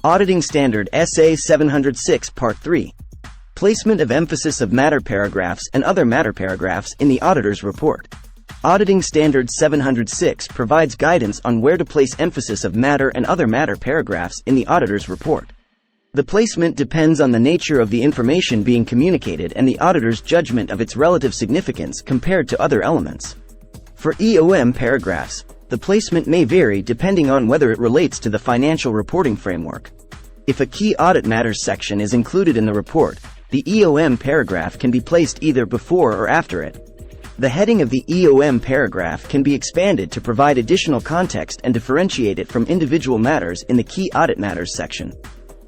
Auditing Standard SA 706 Part 3. Placement of emphasis of matter paragraphs and other matter paragraphs in the auditor's report. Auditing Standard 706 provides guidance on where to place emphasis of matter and other matter paragraphs in the auditor's report. The placement depends on the nature of the information being communicated and the auditor's judgment of its relative significance compared to other elements. For EOM paragraphs, the placement may vary depending on whether it relates to the financial reporting framework. If a Key Audit Matters section is included in the report, the EOM paragraph can be placed either before or after it. The heading of the EOM paragraph can be expanded to provide additional context and differentiate it from individual matters in the Key Audit Matters section.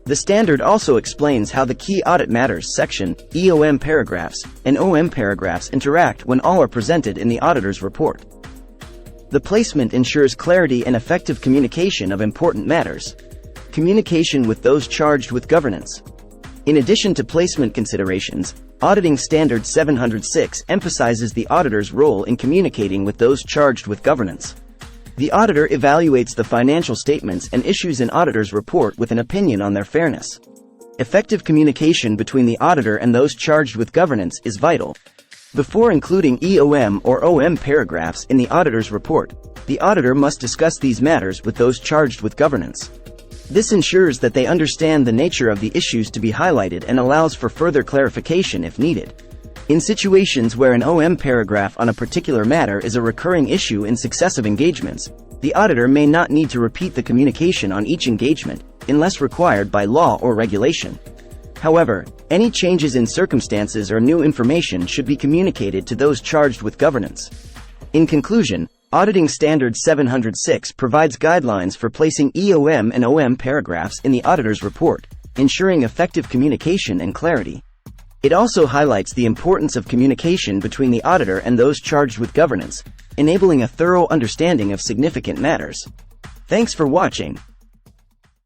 The standard also explains how the Key Audit Matters section, EOM paragraphs, and OM paragraphs interact when all are presented in the auditor's report. The placement ensures clarity and effective communication of important matters. Communication with those charged with governance. In addition to placement considerations, Auditing Standard 706 emphasizes the auditor's role in communicating with those charged with governance. The auditor evaluates the financial statements and issues an auditor's report with an opinion on their fairness. Effective communication between the auditor and those charged with governance is vital. Before including EOM or OM paragraphs in the auditor's report, the auditor must discuss these matters with those charged with governance. This ensures that they understand the nature of the issues to be highlighted and allows for further clarification if needed. In situations where an OM paragraph on a particular matter is a recurring issue in successive engagements, the auditor may not need to repeat the communication on each engagement, unless required by law or regulation. However, any changes in circumstances or new information should be communicated to those charged with governance. In conclusion, Auditing Standard 706 provides guidelines for placing EOM and OM paragraphs in the auditor's report, ensuring effective communication and clarity. It also highlights the importance of communication between the auditor and those charged with governance, enabling a thorough understanding of significant matters. Thanks for watching.